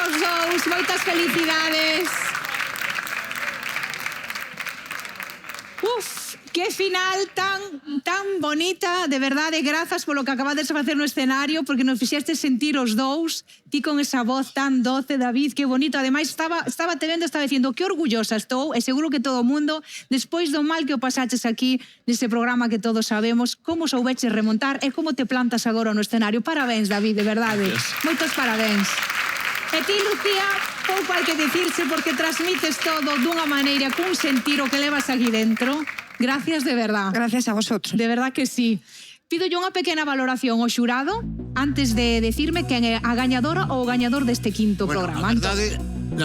aos dous, moitas felicidades. Uf, que final tan bonita, de verdade, grazas polo que acabades de facer no escenario, porque nos fixestes sentir os dous, ti con esa voz tan doce, David, que bonito. Ademais, estaba te vendo, estaba dicindo que orgullosa estou, e seguro que todo o mundo, despois do mal que o pasaches aquí, neste programa que todos sabemos, como soubeches remontar e como te plantas agora no escenario. Parabéns, David, de verdade. Moitos parabéns. E ti, Lucía, pouco hai que dicirse porque transmites todo dunha maneira, cun sentir o que levas aquí dentro. Gracias de verdad. Gracias a vosotros. De verdad que sí. Pidolle unha pequena valoración ao xurado antes de decirme quen é a gañadora ou o gañador deste quinto programa. A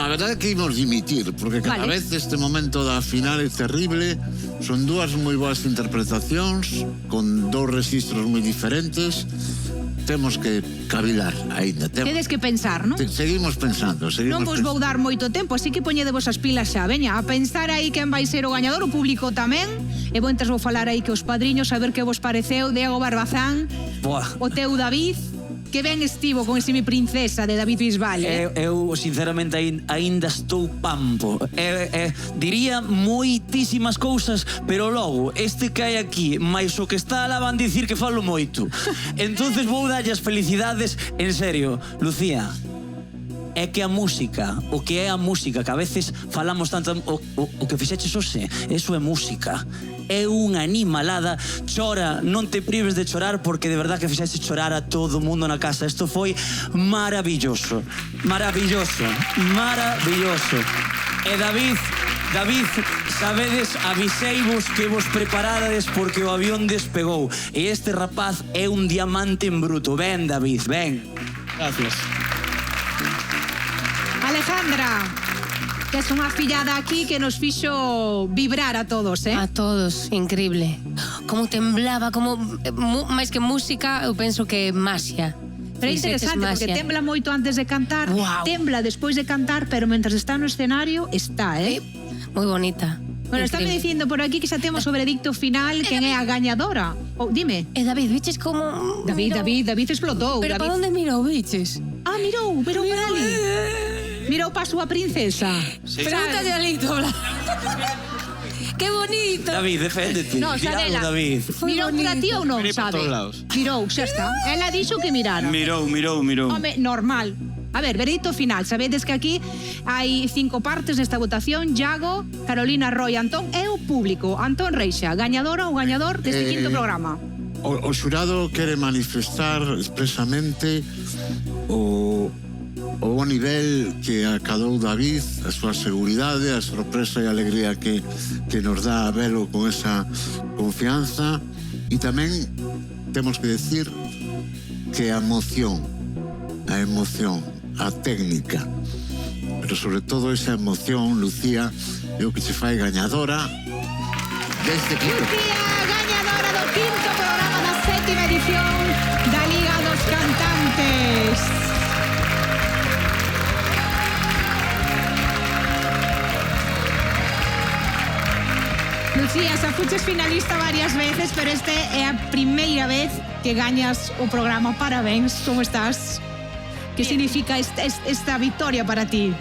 verdade é que imos dimitir, porque cada vez este momento da final é terrible. Son dúas moi boas interpretacións, con dous registros moi diferentes. Temos que cavilar aínda. Tedes que pensar, non? Seguimos pensando. Non vos vou dar moito tempo, así que poñedevos as pilas xa, veña, a pensar aí quen vai ser o gañador, o público tamén. E entras vou falar aí que os padriños, a ver que vos pareceu, Diego Barbazán, o teu David, que ben estivo con ese Mi Princesa de David Bisbal. Eu, sinceramente, aínda estou pampo. Diría moitísimas cousas, pero logo, este que hai aquí, máis o que está alá van dicir que falo moito. Entonces vou dalle as felicidades, en serio. Lucía, é que a música, o que é a música, que a veces falamos tanto, o que fixeches hoxe, eso é música. É unha animalada. Chora, non te prives de chorar, porque de verdad que fixeches chorar a todo o mundo na casa. Isto foi maravilloso. Maravilloso. Maravilloso. E David, sabedes, aviseivos que vos preparades porque o avión despegou. E este rapaz é un diamante en bruto. Ben, David, ben. Gracias. Alejandra, que es unha fillada aquí que nos fixo vibrar a todos, A todos, increíble. Como temblaba, como máis que música, eu penso que magia. Pero é interesante, porque tembla moito antes de cantar, tembla despois de cantar, pero mentras está no escenario, está, Moi bonita. Bueno, estáme dicindo por aquí que xa temos o veredicto final, quen é a gañadora. Dime. David, viches como... David explotou. Pero para onde mirou, viches? Ah, mirou para ali. Mirou para a súa princesa. Pregúntalle ali, Tobla. ¡Qué bonito! David, deféndete. No, Xadela, mirou para ti ou non, sabe? Mirou, xa está. Ela dixo que mirara. Mirou. Home, normal. A ver, veredicto final. Sabedes que aquí hai 5 partes nesta votación. Iago, Carolina, Roy, Antón e o público. Antón Reixa, gañadora ou gañador deste quinto programa. O xurado quere manifestar expresamente o bo nivel que acadou David, a súa seguridade, a sorpresa e a alegría que nos dá a velo con esa confianza. E tamén temos que decir que a emoción, a técnica, pero sobre todo esa emoción, Lucía, é o que se fai gañadora deste quinto. Lucía, gañadora do quinto programa da 7ª edición da Liga dos Cantantes. Lucía, xa fuches finalista varias veces, pero este é a primeira vez que gañas o programa. Parabéns, como estás? Que significa esta victoria para ti?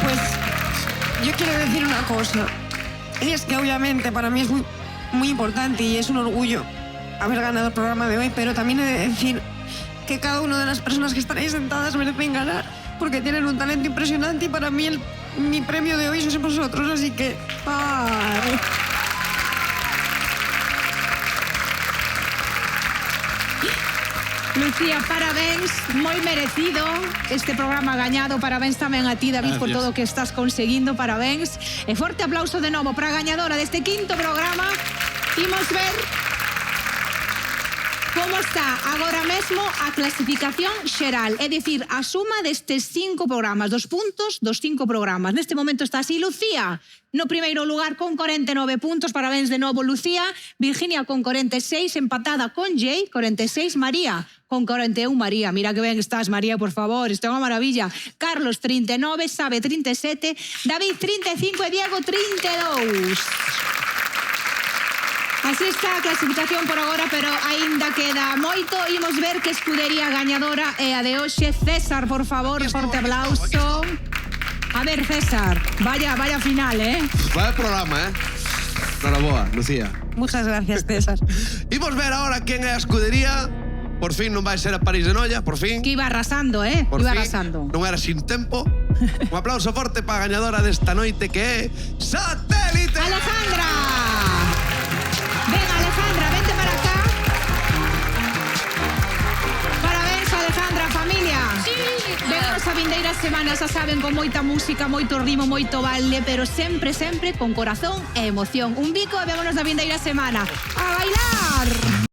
Pues yo quiero decir una cosa, y es que obviamente para mí es muy importante y es un orgullo haber ganado el programa de hoy, pero también he de decir que cada una de las personas que están ahí sentadas merecen ganar, porque tienen un talento impresionante, y para mí mi premio de hoy sois vosotros, así que... ¡ay! Lucía, parabéns, moi merecido este programa gañado. Parabéns tamén a ti, David, por todo o que estás conseguindo. Parabéns. E forte aplauso de novo para a gañadora deste quinto programa. Imos ver como está agora mesmo a clasificación xeral, é dicir, a suma destes 5 programas, dos puntos dos 5 programas. Neste momento está así Lucía no primeiro lugar con 49 puntos, parabéns de novo Lucía, Virginia con 46, empatada con Jay, 46, María con 41, María, mira que ben estás, María, por favor, isto é unha maravilla. Carlos 39, Sabe 37, David 35 e Diego 32. Así está a clasificación por agora, pero aínda queda moito. Imos ver que escudería gañadora é a de hoxe. César, por favor, forte aplauso. A ver, César, vaya final, Vaya programa, Noraboa, Lucía. Muchas gracias, César. Imos ver ahora quen é a escudería. Por fin non vai ser a París de Noia, por fin. Que iba arrasando, Por iba fin, arrasando. non era sin tempo. Un aplauso forte para a gañadora desta noite que é Satélite. Alejandra! Ven, Alejandra, vente para acá. Parabéns, Alejandra, familia. Sí. Vémonos a vindeiras semanas, xa saben, con moita música, moito ritmo, moito baile, pero sempre, sempre con corazón e emoción. Un bico e vémonos a vindeira semana. A bailar!